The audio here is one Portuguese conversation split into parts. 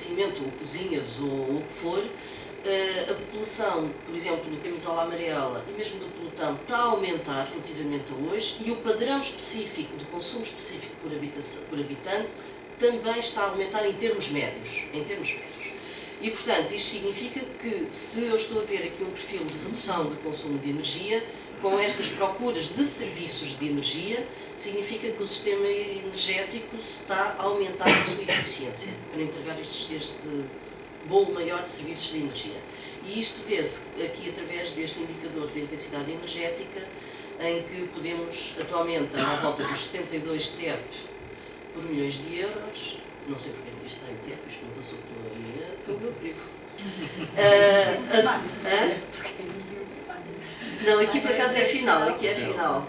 aquecimento, ou cozinhas, ou o que for, a população, por exemplo, do camisola amarela e mesmo do pelotão está a aumentar relativamente a hoje, e o padrão específico de consumo específico por habitante também está a aumentar em termos médios. E, portanto, isto significa que, se eu estou a ver aqui um perfil de redução de consumo de energia, com estas procuras de serviços de energia, significa que o sistema energético está a aumentar a sua eficiência para entregar este bolo maior de serviços de energia. E isto vê-se aqui através deste indicador de intensidade energética, em que podemos, atualmente, à volta dos 72 TEP por milhões de euros. Não sei porque isto está em TEP, isto não passou pelo meu crivo. Não, aqui por acaso é final, aqui é final.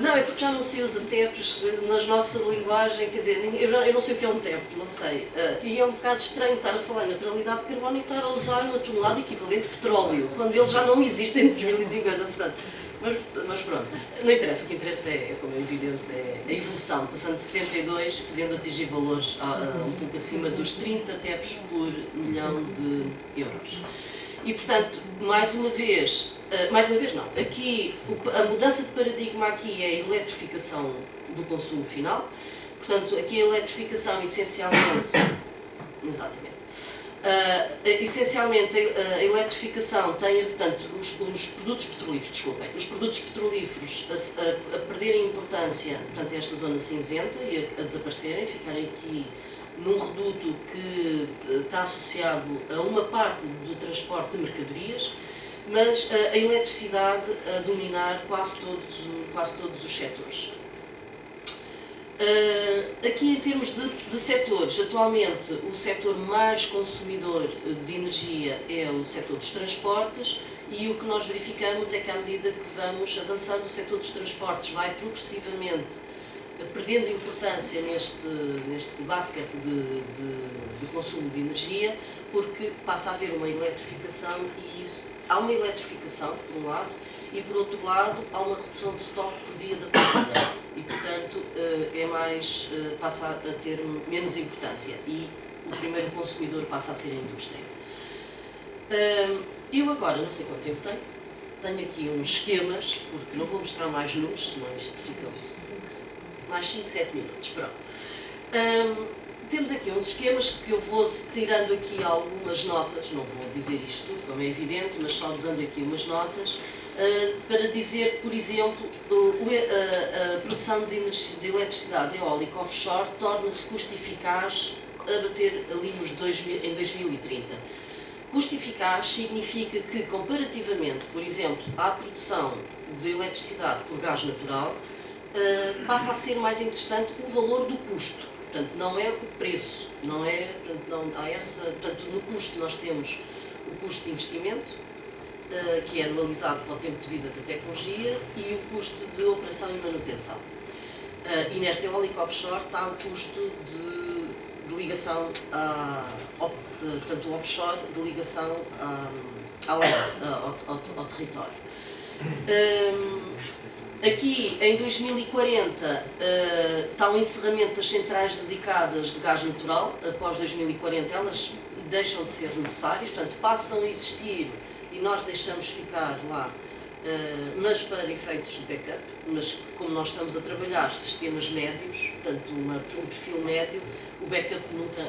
Não, é porque já não se usa TEPs na nossa linguagem, quer dizer, eu não sei o que é um TEP, não sei. E é um bocado estranho estar a falar em neutralidade de carbono e estar a usar uma tonelada equivalente de petróleo, quando eles já não existem em 2050, portanto. Mas pronto, não interessa, o que interessa é, como é evidente, é a evolução, passando de 72, podendo atingir valores um pouco acima dos 30 TEPs por milhão de euros. E, portanto, mais uma vez não, aqui a mudança de paradigma aqui é a eletrificação do consumo final, portanto, aqui a eletrificação essencialmente, exatamente, essencialmente a eletrificação tem, portanto, os produtos petrolíferos a perderem importância, portanto, esta zona cinzenta e a desaparecerem, ficarem aqui num reduto que está associado a uma parte do transporte de mercadorias, mas a eletricidade a dominar quase todos os setores. Aqui em termos de setores, atualmente o setor mais consumidor de energia é o setor dos transportes, e o que nós verificamos é que à medida que vamos avançando, o setor dos transportes vai progressivamente perdendo importância neste basket de consumo de energia, porque passa a haver uma eletrificação, e há uma eletrificação, por um lado, e por outro lado há uma redução de estoque por via da procura, e portanto passa a ter menos importância, e o primeiro consumidor passa a ser a indústria. Eu agora, não sei quanto tempo tenho aqui uns esquemas, porque não vou mostrar mais números, senão isto fica mais 5, 7 minutos, pronto. Temos aqui uns esquemas que eu vou tirando aqui algumas notas, não vou dizer isto tudo, como é evidente, mas só dando aqui umas notas, para dizer que, por exemplo, a produção de eletricidade eólica offshore torna-se custo eficaz a bater ali em 2030. Custo eficaz significa que, comparativamente, por exemplo, à produção de eletricidade por gás natural, passa a ser mais interessante o valor do custo. Portanto, não é o preço, não é, portanto, no custo nós temos o custo de investimento, que é anualizado para o tempo de vida da tecnologia, e o custo de operação e manutenção. E nesta eólica offshore está o custo de ligação, portanto, o offshore de ligação ao território. Aqui, em 2040, está o encerramento das centrais dedicadas de gás natural. Após 2040, elas deixam de ser necessárias, portanto, passam a existir e nós deixamos ficar lá, mas para efeitos de backup. Mas como nós estamos a trabalhar sistemas médios, portanto, um perfil médio, o backup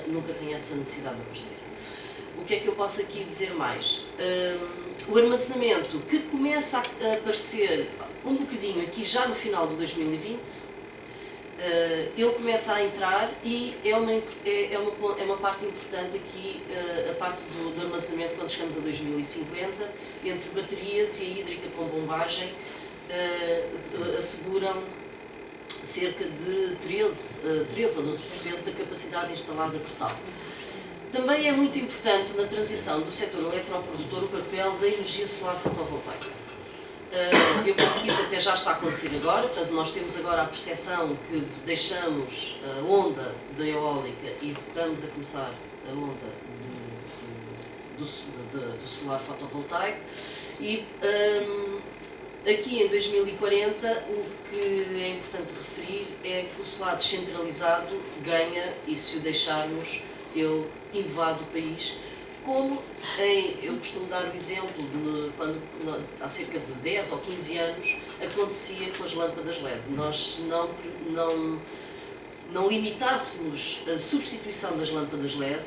nunca tem essa necessidade de aparecer. O que é que eu posso aqui dizer mais? O armazenamento, que começa a aparecer um bocadinho aqui já no final de 2020, ele começa a entrar, e é uma parte importante aqui, a parte do armazenamento, quando chegamos a 2050, entre baterias e a hídrica com bombagem, asseguram cerca de 13 ou 12% da capacidade instalada total. Também é muito importante na transição do setor eletroprodutor o papel da energia solar fotovoltaica. Eu penso que isso até já está a acontecer agora, portanto nós temos agora a percepção que deixamos a onda da eólica e voltamos a começar a onda do solar fotovoltaico, e Aqui em 2040, o que é importante referir é que o solar descentralizado ganha, e se o deixarmos, ele invade o país, como eu costumo dar o exemplo de quando há cerca de 10 ou 15 anos acontecia com as lâmpadas LED. Nós não limitássemos a substituição das lâmpadas LED,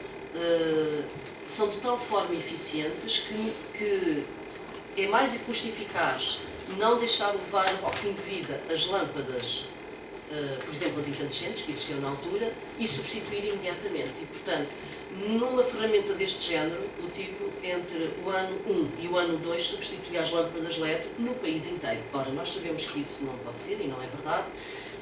são de tal forma eficientes que é mais custo eficaz não deixar levar ao fim de vida as lâmpadas, por exemplo, as incandescentes, que existiam na altura, e substituir imediatamente. E, portanto, numa ferramenta deste género, o tipo entre o ano 1 e o ano 2 substitui as lâmpadas LED no país inteiro. Ora, nós sabemos que isso não pode ser e não é verdade,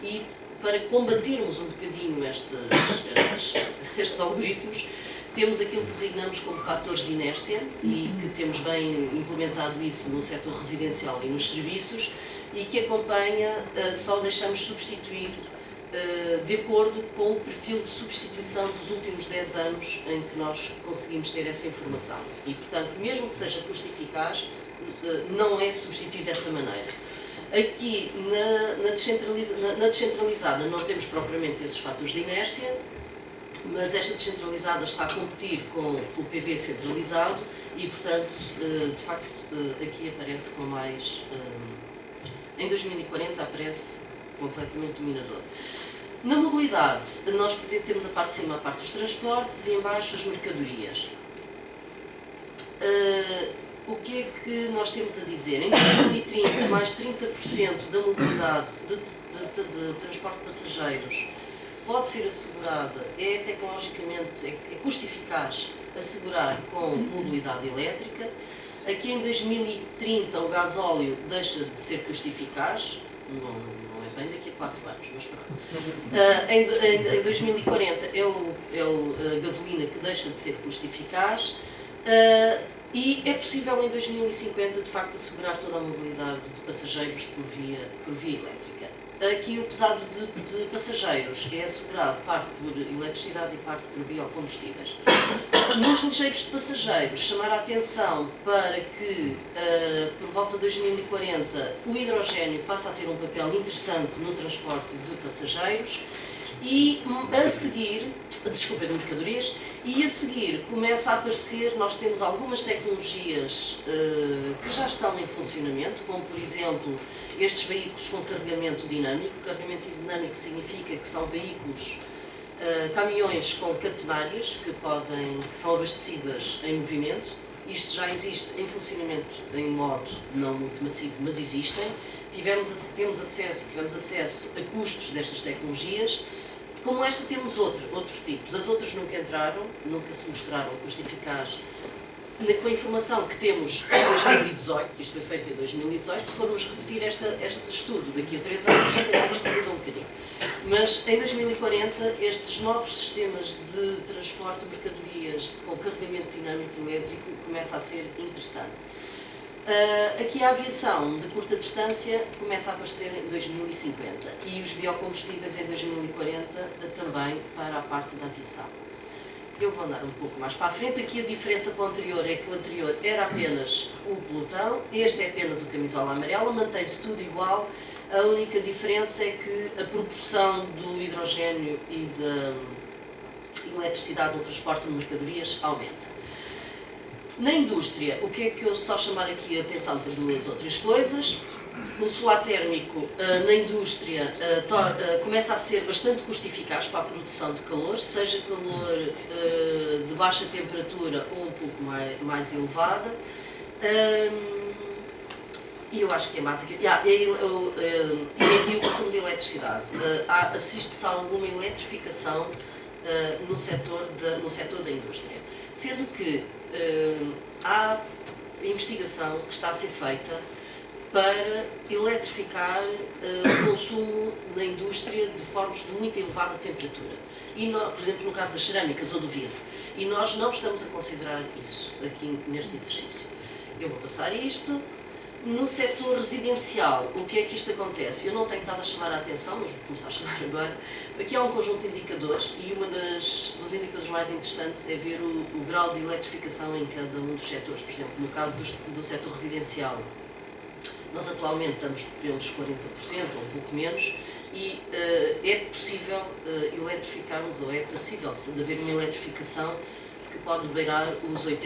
e para combatermos um bocadinho estes algoritmos, temos aquilo que designamos como fatores de inércia e que temos bem implementado isso no setor residencial e nos serviços, e que acompanha, só deixamos substituir de acordo com o perfil de substituição dos últimos 10 anos em que nós conseguimos ter essa informação. E, portanto, mesmo que seja custo eficaz, não é substituir dessa maneira. Aqui, na descentralizada, não temos propriamente esses fatores de inércia, mas esta descentralizada está a competir com o PV centralizado e, portanto, de facto, aqui aparece com mais... Em 2040 aparece completamente dominador. Na mobilidade, nós temos a parte de cima a parte dos transportes e em baixo as mercadorias. O que é que nós temos a dizer? Em 2030, mais 30% da mobilidade de transporte de passageiros pode ser assegurada, é tecnologicamente, é custo eficaz assegurar com mobilidade elétrica. Aqui em 2030 o gasóleo deixa de ser custo eficaz, não é bem daqui a 4 anos, mas pronto. Em 2040 é a gasolina que deixa de ser custo eficaz, e é possível em 2050 de facto assegurar toda a mobilidade de passageiros por via elétrica. Aqui o pesado de passageiros é assegurado parte por eletricidade e parte por biocombustíveis. Nos ligeiros de passageiros, chamar a atenção para que, por volta de 2040, o hidrogênio passa a ter um papel interessante no transporte de passageiros e a seguir, de mercadorias, e a seguir começa a aparecer, nós temos algumas tecnologias que já estão em funcionamento, como por exemplo estes veículos com carregamento dinâmico. Carregamento dinâmico significa que são veículos, caminhões com catenárias que são abastecidas em movimento. Isto já existe em funcionamento em modo não muito massivo, mas existem. Tivemos acesso a custos destas tecnologias. Como esta temos outros tipos. As outras nunca entraram, nunca se mostraram custo eficaz. Com a informação que temos em 2018, isto foi feito em 2018, se formos repetir este estudo daqui a 3 anos, se calhar isto muda um bocadinho. Mas em 2040, estes novos sistemas de transporte de mercadorias com carregamento dinâmico elétrico começa a ser interessante. Aqui a aviação de curta distância começa a aparecer em 2050 e os biocombustíveis em 2040 também para a parte da aviação. Eu vou andar um pouco mais para a frente. Aqui a diferença para o anterior é que o anterior era apenas o pelotão, este é apenas o camisola amarela, mantém-se tudo igual. A única diferença é que a proporção do hidrogênio e da eletricidade no transporte de mercadorias aumenta. Na indústria, o que é que eu só chamar aqui a atenção para 2 ou 3 coisas? O solar térmico na indústria começa a ser bastante custo eficaz para a produção de calor, seja calor de baixa temperatura ou um pouco mais elevada. E eu acho que é básico. E aqui o consumo de eletricidade. Assiste-se a alguma eletrificação no setor da indústria. Sendo que há investigação que está a ser feita para eletrificar o consumo na indústria de fornos de muito elevada temperatura. E por exemplo, no caso das cerâmicas ou do vidro. E nós não estamos a considerar isso aqui neste exercício. Eu vou passar isto. No setor residencial, o que é que isto acontece? Eu não tenho estado a chamar a atenção, mas vou começar a chamar agora. Aqui há um conjunto de indicadores e dos indicadores mais interessantes é ver o grau de eletrificação em cada um dos setores. Por exemplo, no caso do setor residencial, Nós atualmente estamos pelos 40% ou um pouco menos, e é possível eletrificarmos, ou é passível de haver uma eletrificação que pode beirar os 80%.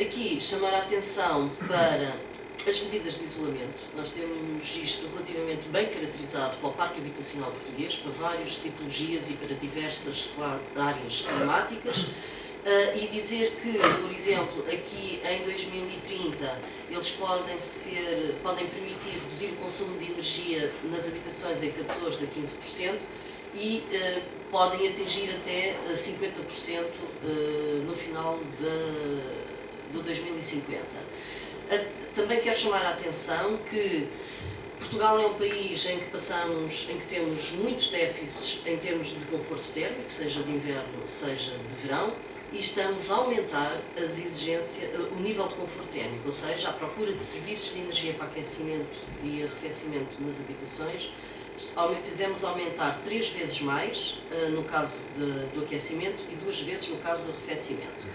Aqui, chamar a atenção para as medidas de isolamento. Nós temos isto relativamente bem caracterizado para o parque habitacional português, para várias tipologias e para diversas áreas climáticas. E dizer que, por exemplo, aqui em 2030 eles podem permitir reduzir o consumo de energia nas habitações em 14% a 15% e podem atingir até 50% no final de 2050. Também quero chamar a atenção que Portugal é um país em que temos muitos déficits em termos de conforto térmico, seja de inverno, seja de verão, e estamos a aumentar as exigências, o nível de conforto térmico, ou seja, a procura de serviços de energia para aquecimento e arrefecimento nas habitações. Fizemos aumentar 3 vezes mais no caso do aquecimento e 2 vezes no caso do arrefecimento.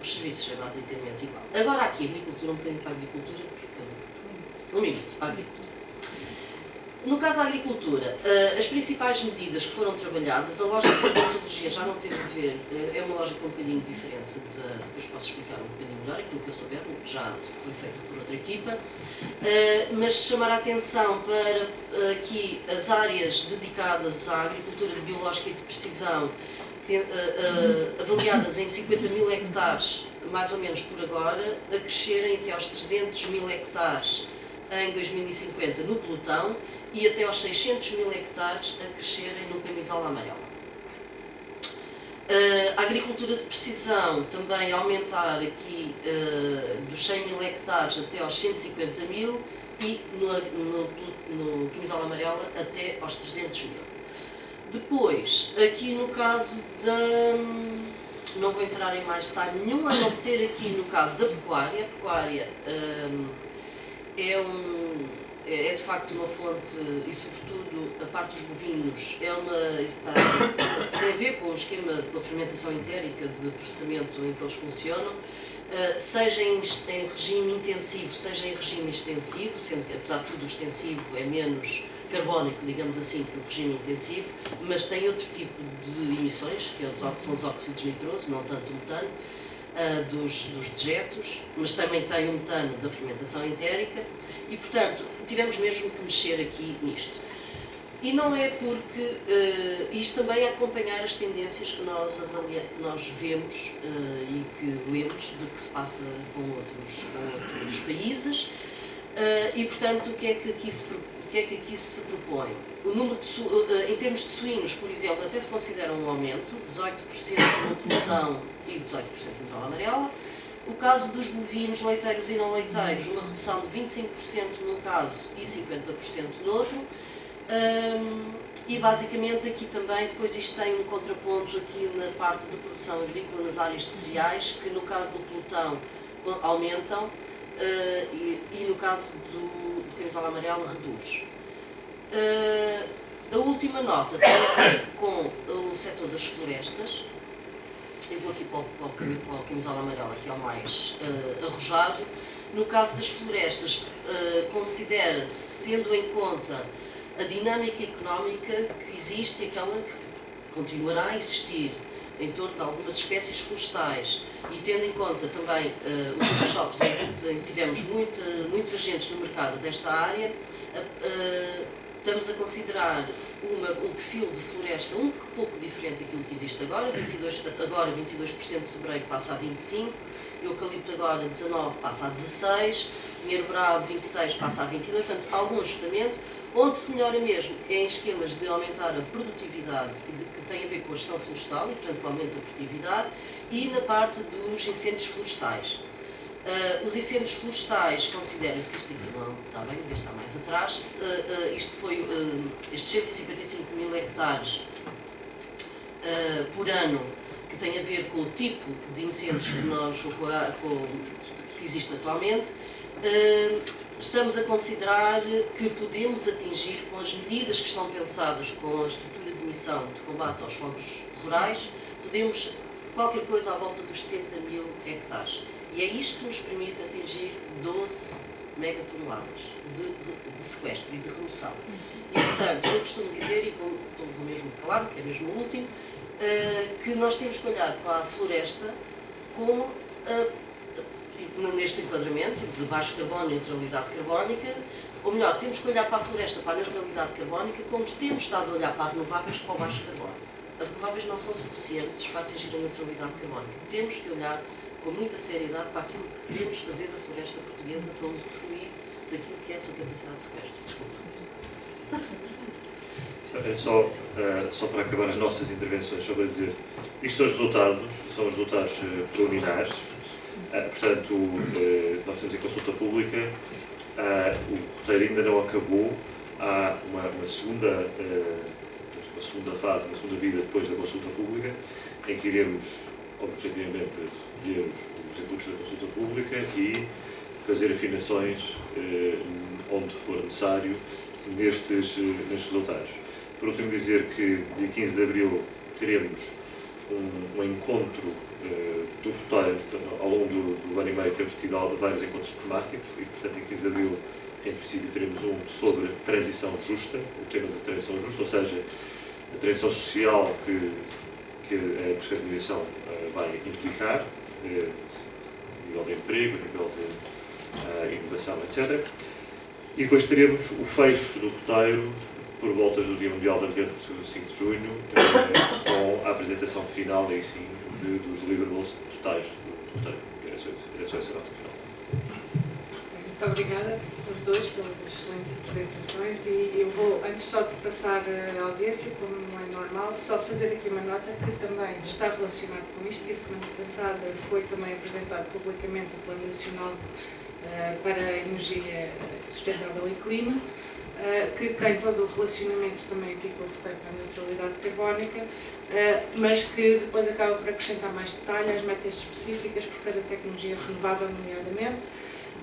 Os serviços é basicamente igual. Agora aqui, agricultura, um bocadinho para a agricultura, porque... Um minuto, para a agricultura. No caso da agricultura, as principais medidas que foram trabalhadas, a lógica da metodologia já não teve a ver, é uma lógica um bocadinho diferente, depois posso explicar um bocadinho melhor, aquilo que eu souber, já foi feito por outra equipa, mas chamar a atenção para aqui as áreas dedicadas à agricultura de biológica e de precisão, avaliadas em 50 mil hectares, mais ou menos por agora, a crescerem até aos 300 mil hectares em 2050 no pelotão e até aos 600 mil hectares a crescerem no camisola amarela. A agricultura de precisão também aumentar aqui dos 100 mil hectares até aos 150 mil e no camisola amarela até aos 300 mil. Depois, aqui no caso não vou entrar em mais detalhe nenhum, a não ser aqui no caso da pecuária. A pecuária é de facto uma fonte, e sobretudo a parte dos bovinos, tem a ver com o esquema da fermentação entérica de processamento em que eles funcionam, seja em regime intensivo, seja em regime extensivo, sendo que apesar de tudo o extensivo é menos carbónico, digamos assim, que o regime intensivo, mas tem outro tipo de emissões, que são os óxidos nitrosos, não tanto o metano, dos dejetos, mas também tem o metano da fermentação entérica e, portanto, tivemos mesmo que mexer aqui nisto. E não é porque isto também é acompanhar as tendências que nós vemos e que lemos do que se passa com outros países e, portanto, o que é que aqui se propõe? O número em termos de suínos, por exemplo, até se considera um aumento, 18% no pelotão e 18% no sala amarela. O caso dos bovinos, leiteiros e não leiteiros, uma redução de 25% num caso e 50% no outro. E basicamente aqui também, depois isto tem um contraponto aqui na parte de produção agrícola nas áreas de cereais, que no caso do pelotão aumentam e no caso do camisola amarela reduz. A última nota tem a ver com o setor das florestas. Eu vou aqui para o camisola amarela, que é o mais arrojado. No caso das florestas, considera-se, tendo em conta a dinâmica económica que existe e aquela que continuará a existir em torno de algumas espécies florestais, e tendo em conta também os workshops em que tivemos muitos agentes no mercado desta área, estamos a considerar um perfil de floresta um pouco diferente daquilo que existe agora. 22% de sobreiro passa a 25%, eucalipto agora 19% passa a 16%, pinheiro bravo 26% passa a 22%, portanto algum ajustamento. Onde se melhora mesmo é em esquemas de aumentar a produtividade, que tem a ver com a gestão florestal, e portanto aumenta a produtividade, e na parte dos incêndios florestais. Os incêndios florestais, considera-se, isto aqui não está bem, deve estar mais atrás, isto foi estes 155 mil hectares por ano, que tem a ver com o tipo de incêndios que existe atualmente. Estamos a considerar que podemos atingir, com as medidas que estão pensadas com a estrutura de missão de combate aos fogos rurais, podemos qualquer coisa à volta dos 70 mil hectares. E é isto que nos permite atingir 12 megatoneladas de sequestro e de remoção. E, portanto, eu costumo dizer, e vou mesmo calar, que é mesmo o último, que nós temos que olhar para a floresta como, neste enquadramento de baixo carbono e neutralidade carbónica, ou melhor, temos que olhar para a floresta, para a neutralidade carbónica, como temos estado a olhar para as renováveis, para o baixo carbono. As renováveis não são suficientes para atingir a neutralidade carbónica. Temos que olhar com muita seriedade para aquilo que queremos fazer da floresta portuguesa para usufruir daquilo que é a sua capacidade de sequestro. Desculpa. Só para acabar as nossas intervenções, só para dizer, isto são os resultados preliminares. Portanto, nós temos em consulta pública, o roteiro ainda não acabou, há uma segunda fase, uma segunda vida depois da consulta pública, em que iremos, objetivamente, recolher os inputs da consulta pública e fazer afinações onde for necessário nestes resultados. Por último, dizer que dia 15 de abril teremos um encontro do roteiro. Ao longo do ano e meio temos tido vários encontros temáticos e, portanto, em 15 de abril, em princípio, teremos um sobre transição justa, o tema da transição justa, ou seja, a transição social que a descarbonização vai implicar, a nível de emprego, a nível de inovação, etc. E depois teremos o fecho do roteiro por voltas do Dia Mundial do Ambiente, 5 de junho, com a apresentação final, aí sim, dos deliverables totais do roteiro. Era só essa nota final. Muito obrigada aos dois pelas excelentes apresentações e eu vou, antes só de passar a audiência, como não é normal, só fazer aqui uma nota que também está relacionado com isto, que a semana passada foi também apresentado publicamente o Plano Nacional para a Energia Sustentável e Clima, que tem todo o relacionamento também aqui com o roteiro para a neutralidade carbónica, mas que depois acaba por acrescentar mais detalhe às metas específicas por cada tecnologia renovável, nomeadamente,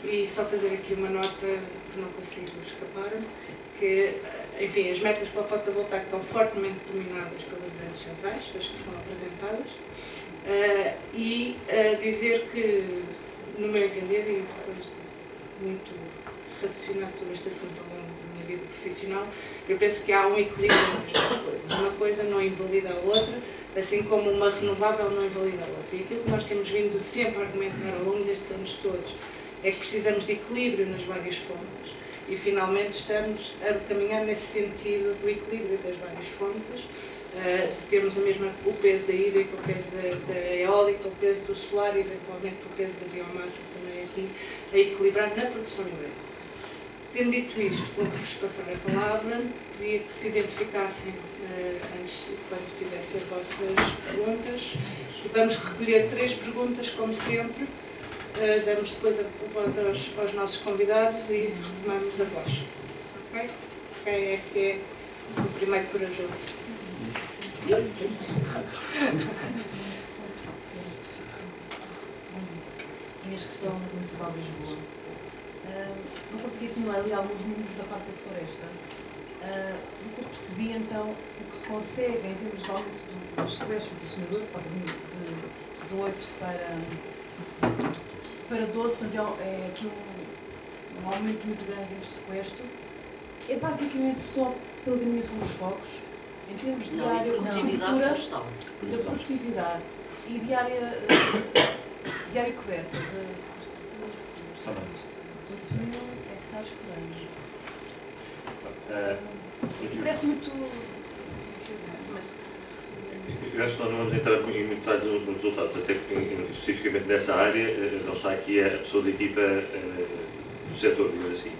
e só fazer aqui uma nota que não consigo escapar, que, enfim, as metas para o fotovoltaico estão fortemente dominadas pelas grandes centrais, as que são apresentadas, e dizer que, no meu entender, e depois de muito raciocinar sobre este assunto ao longo da minha vida profissional, eu penso que há um equilíbrio entre as duas coisas. Uma coisa não invalida a outra, assim como uma renovável não invalida a outra. E aquilo que nós temos vindo sempre a argumentar ao longo destes anos todos é que precisamos de equilíbrio nas várias fontes e finalmente estamos a caminhar nesse sentido do equilíbrio das várias fontes, de termos o peso da hídrica, o peso da eólica, o peso do solar e eventualmente o peso da biomassa também aqui a equilibrar na produção elétrica. Tendo dito isto, vou-vos passar a palavra, pedia que se identificassem antes, quando fizessem as vossas perguntas. Vamos recolher 3 perguntas, como sempre. Damos depois a voz aos nossos convidados e retomamos a voz. Ok? Quem é que é o primeiro corajoso? Inês Cristóvão, da Municipal de Lisboa. Não consegui simular ali alguns números da parte da floresta. O que eu percebi, então, o que se consegue em termos de aumento do sequestro do senador, de 8 para 12, portanto, é aqui um aumento muito grande deste sequestro. É basicamente só pela diminuição dos focos, em termos de área de produtividade florestal. Da produtividade e de área coberta. 8.000 hectares por ano. Parece muito... Eu acho que nós não vamos entrar em muito detalhe nos resultados, até porque especificamente nessa área não está aqui a pessoa da equipa do setor, digamos assim.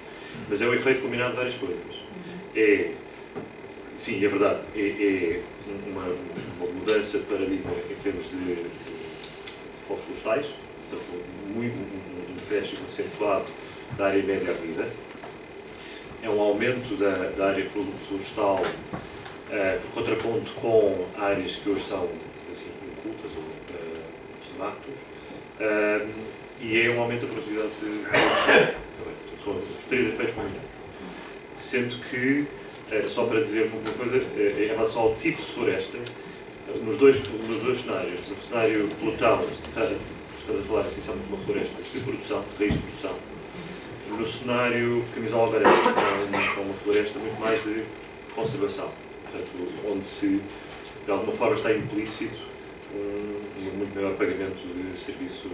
Mas é um efeito combinado de várias coisas. Sim, é verdade, é uma mudança de paradigma em termos de focos florestais, portanto, um decréscimo acentuado da área média avenida. É um aumento da área florestal por contraponto com áreas que hoje são assim, incultas ou matos, e é um aumento da produtividade são os 3 efeitos combinados. Sendo que, só para dizer uma coisa, em relação ao tipo de floresta, nos dois cenários, no cenário Plutão, estamos a falar essencialmente de uma floresta de produção, de raiz de produção, No cenário Camisola Alvarez, é uma floresta muito mais de conservação, portanto, onde se, de alguma forma, está implícito um muito maior pagamento de serviços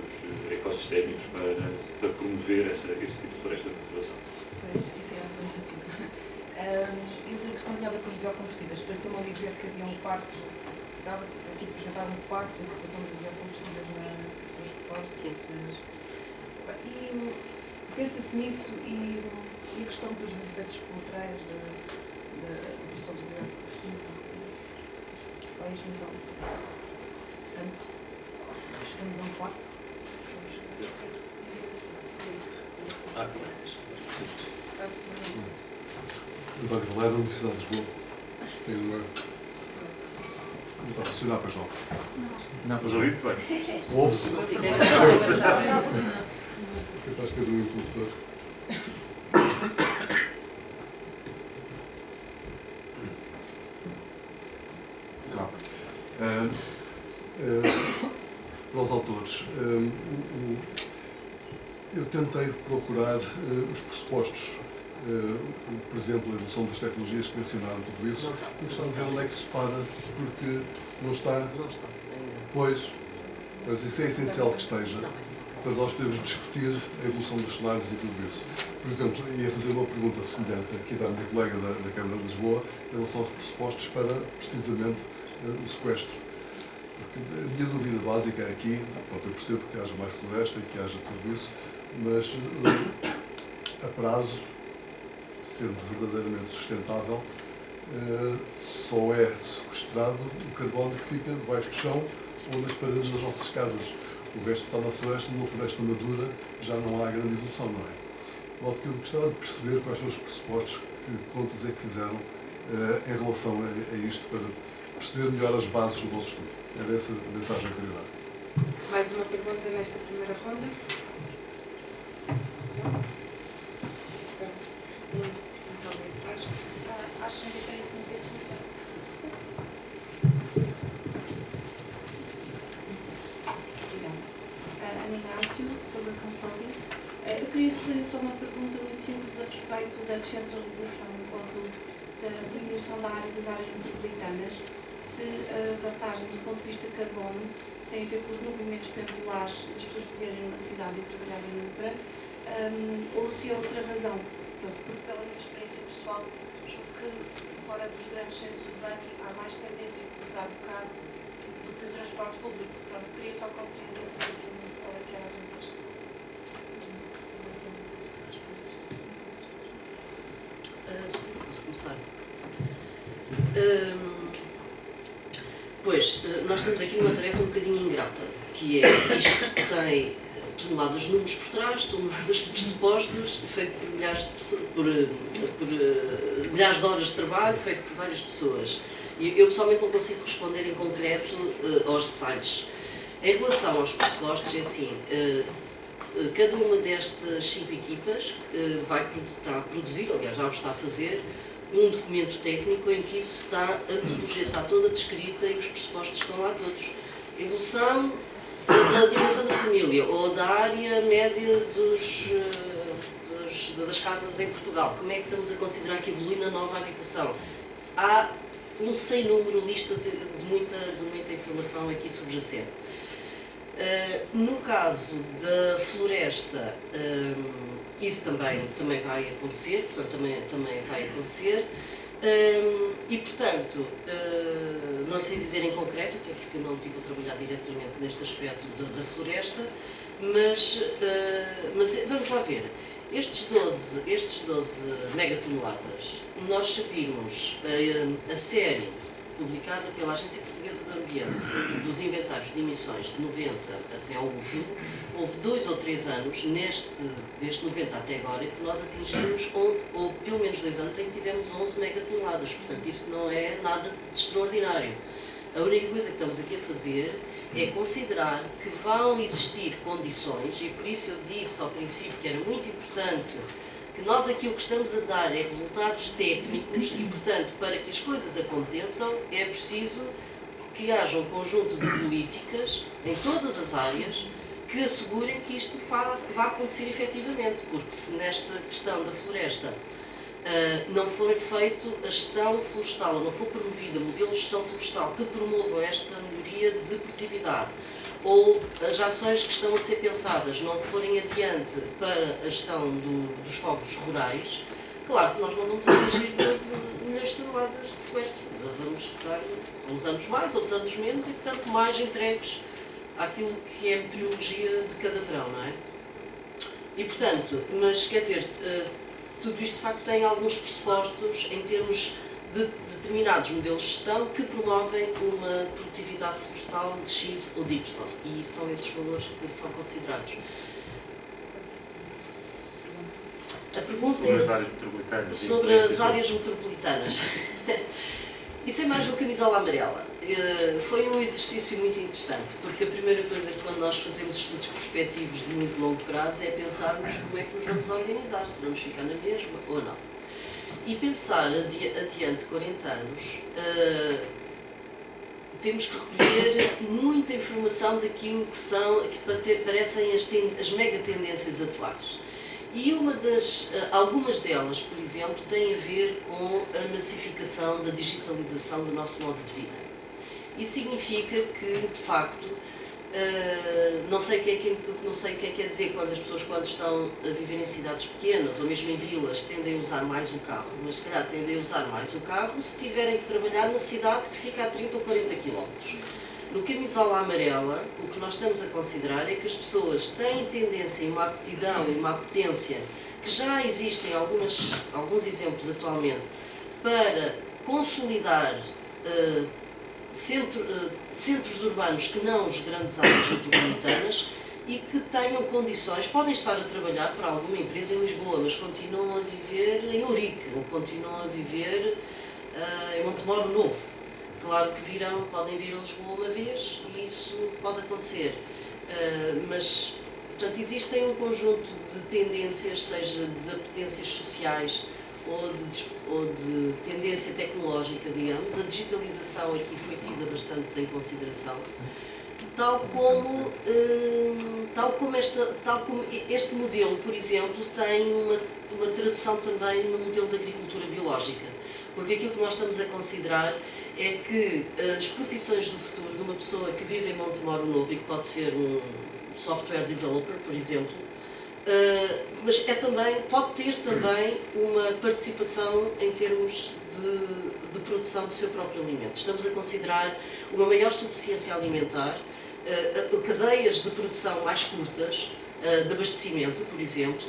ecossistémicos para promover esse tipo de floresta de conservação. Isso é um desafio. E outra questão tinha a ver com os biocombustíveis. Pareceu-me ali ver que havia um quarto, dava-se aqui apresentar um quarto de produção de biocombustíveis nos transportes. Sim. E pensa-se nisso e a questão dos efeitos colaterais da produção de biocombustíveis. Qual é a decisão? Portanto, chegamos a um quarto. António Valério, da Universidade de Lisboa. Tem uma... Não está a funcionar, pois não? Mas ouvimos bem. Ouve-se. Fiquei Capaz de ter um interlocutor. Para os autores, eu tentei procurar os pressupostos, por exemplo, a evolução das tecnologias que mencionaram tudo isso, e gostava de ver onde é que se para, porque não está. Não está ainda. Pois isso é essencial que esteja, para nós podermos discutir a evolução dos cenários e tudo isso. Por exemplo, ia fazer uma pergunta semelhante aqui da minha colega da Câmara de Lisboa, em relação aos pressupostos para, precisamente, o sequestro. Porque a minha dúvida básica é aqui, pronto, eu percebo que haja mais floresta e que haja tudo isso, mas a prazo, sendo verdadeiramente sustentável, só é sequestrado o carbono que fica debaixo do chão ou nas paredes das nossas casas. O resto está na floresta, numa floresta madura já não há grande evolução, não é? Logo que eu gostava de perceber quais são os pressupostos, que contas é que fizeram em relação a isto, para perceber melhor as bases do vosso estudo. Era essa a mensagem que eu queria dar. Mais uma pergunta nesta primeira ronda? Acho diferente como que isso funciona. Obrigada. Ana Inácio, sobre a Consulting. Eu queria fazer só uma pergunta muito simples a respeito da descentralização ou da diminuição da área das áreas metropolitanas. Se a vantagem do ponto de vista de carbono tem a ver com os movimentos pendulares das pessoas viverem numa cidade e trabalharem noutra, ou se é outra razão. Porque pela minha experiência pessoal, julgo que fora dos grandes centros urbanos há mais tendência a usar o carro do que o transporte público. Pronto, queria só compreender um pouquinho qual é que era a vantagem. Vamos começar. Pois, nós temos aqui uma tarefa um bocadinho ingrata, que é isto que tem toneladas de números por trás, toneladas de pressupostos, feito por milhares de horas de trabalho, feito por várias pessoas. E eu pessoalmente não consigo responder em concreto aos detalhes. Em relação aos pressupostos, é assim, cada uma destas 5 equipas está a produzir, aliás já o está a fazer, um documento técnico em que isso está, a metodologia está toda descrita e os pressupostos estão lá todos. Evolução da dimensão da família ou da área média das casas em Portugal. Como é que estamos a considerar que evolui na nova habitação? Há um sem número, listas de muita informação aqui subjacente. No caso da floresta, isso também vai acontecer, portanto, também vai acontecer. E, portanto, não sei dizer em concreto, até porque eu não estive a trabalhar diretamente neste aspecto da floresta, mas vamos lá ver. Estes 12 megatoneladas, nós se virmos a série publicada pela Agência Portuguesa do Ambiente dos inventários de emissões de 90 até ao último, houve 2 ou 3 anos, desde 90 até agora, que nós atingimos, ou pelo menos 2 anos em que tivemos 11 megatoneladas. Portanto, isso não é nada de extraordinário. A única coisa que estamos aqui a fazer é considerar que vão existir condições, e por isso eu disse ao princípio que era muito importante que nós aqui o que estamos a dar é resultados técnicos e, portanto, para que as coisas aconteçam, é preciso que haja um conjunto de políticas em todas as áreas que assegurem que isto vá acontecer efetivamente, porque se nesta questão da floresta não for feito a gestão florestal, não for promovida modelos de gestão florestal que promovam esta melhoria de produtividade, ou as ações que estão a ser pensadas não forem adiante para a gestão dos fogos rurais, claro que nós não vamos atingir milhões de toneladas de sequestro. Vamos estar uns anos mais, outros anos menos, e portanto mais entregues àquilo que é a meteorologia de cada verão, não é? E portanto, mas quer dizer, tudo isto de facto tem alguns pressupostos em termos de determinados modelos de gestão que promovem uma produtividade florestal de X ou de Y, e são esses valores que são considerados. A pergunta Sobre as áreas metropolitanas. sobre as áreas metropolitanas. Isso é mais uma camisola amarela. Foi um exercício muito interessante, porque a primeira coisa que quando nós fazemos estudos prospectivos de muito longo prazo é pensarmos como é que nos vamos organizar, se vamos ficar na mesma ou não. E pensar adiante 40 anos, temos que recolher muita informação daquilo que parecem as mega tendências atuais. E algumas delas, por exemplo, têm a ver com a massificação da digitalização do nosso modo de vida. Isso significa que, de facto, não sei o que quer dizer quando as pessoas, quando estão a viver em cidades pequenas ou mesmo em vilas, tendem a usar mais o carro, mas se calhar tendem a usar mais o carro se tiverem que trabalhar na cidade que fica a 30 ou 40 km. No camisola amarela, o que nós estamos a considerar é que as pessoas têm tendência e uma aptidão e uma apetência, que já existem alguns exemplos atualmente, para consolidar centros urbanos que não as grandes áreas metropolitanas e que tenham condições, podem estar a trabalhar para alguma empresa em Lisboa, mas continuam a viver em Ourique, ou continuam a viver em Montemoro Novo. Claro que podem vir a Lisboa uma vez e isso pode acontecer, mas, portanto, existem um conjunto de tendências, seja de apetências sociais ou de tendência tecnológica, digamos. A digitalização aqui foi tida bastante em consideração, tal como este modelo, por exemplo, tem uma tradução também no modelo da agricultura biológica, porque aquilo que nós estamos a considerar é que as profissões do futuro de uma pessoa que vive em Montemoro Novo e que pode ser um software developer, por exemplo, mas pode ter também uma participação em termos de produção do seu próprio alimento. Estamos a considerar uma maior suficiência alimentar, cadeias de produção mais curtas, de abastecimento, por exemplo,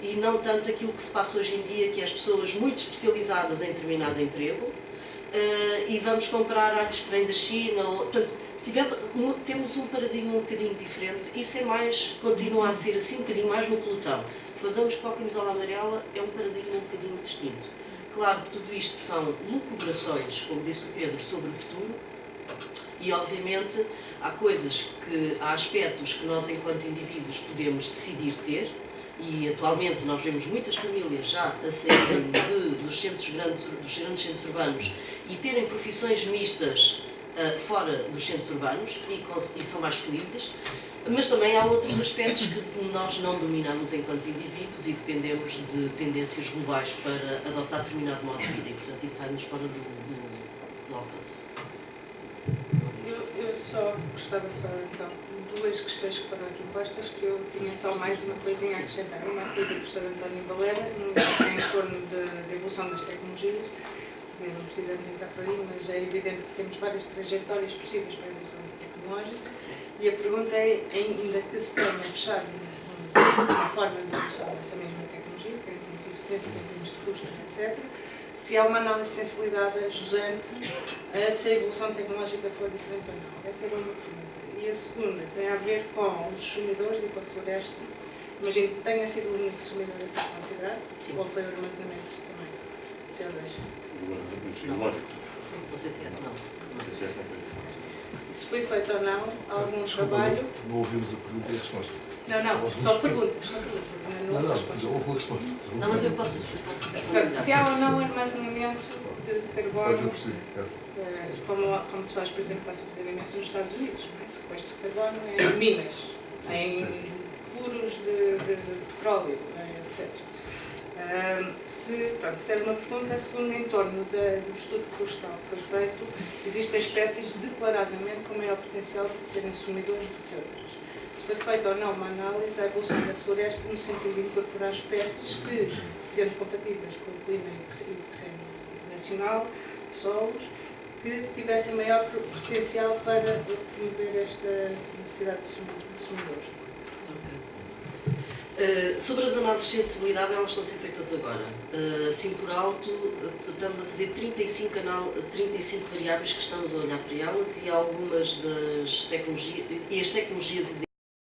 e não tanto aquilo que se passa hoje em dia, que é as pessoas muito especializadas em determinado emprego, e vamos comprar alhos que vêm da China. Portanto, temos um paradigma um bocadinho diferente. Isso continua a ser assim um bocadinho mais no pelotão. Quando vamos para a camisola amarela, é um paradigma um bocadinho distinto. Claro que tudo isto são lucubrações, como disse o Pedro, sobre o futuro, e obviamente há aspectos que nós, enquanto indivíduos, podemos decidir ter, e atualmente nós vemos muitas famílias já a saírem dos grandes centros urbanos e terem profissões mistas fora dos centros urbanos e são mais felizes, mas também há outros aspectos que nós não dominamos enquanto indivíduos e dependemos de tendências globais para adotar determinado modo de vida, e portanto isso sai-nos fora do alcance. Eu só gostava então, duas questões que foram aqui postas, que eu tinha só mais uma coisinha a acrescentar. Uma foi do professor António Valera, em torno da evolução das tecnologias. Quer dizer, não precisamos entrar por aí, mas é evidente que temos várias trajetórias possíveis para a evolução tecnológica. E a pergunta é, ainda que se tenha fechado uma forma de evolução dessa mesma tecnologia, que é em termos de eficiência, que é em termos de custo, etc., se há uma análise de sensibilidade jusante se a evolução tecnológica for diferente ou não. Essa é uma pergunta. E a segunda tem a ver com os consumidores e com a floresta. Imagino que tenha sido o único consumidor a ser considerado, ou foi o armazenamento também, CO2? Lógico. Sim, não sei se é essa não. Não sei se essa não foi. Se foi feito ou não algum Desculpa, trabalho... não ouvimos a pergunta e a resposta. Não, só perguntas. Não, houve uma resposta. Não, mas eu posso Portanto, se há ou não armazenamento de carbono, como se faz, por exemplo, para se fazer imenso nos Estados Unidos, não é? Sequestro de carbono em minas, em furos de petróleo, etc. Se era uma pergunta, a segunda, em torno do estudo florestal que foi feito, existem espécies declaradamente com maior potencial de serem sumidores do que outras. Se foi feita ou não uma análise à evolução da floresta no sentido de incorporar espécies que, sendo compatíveis com o clima e terreno nacional, solos, que tivessem maior potencial para promover esta necessidade de sumidores. Sobre as análises de sensibilidade, elas estão a ser feitas agora. Assim por alto, estamos a fazer 35 variáveis que estamos a olhar para elas e algumas das tecnologias, e as tecnologias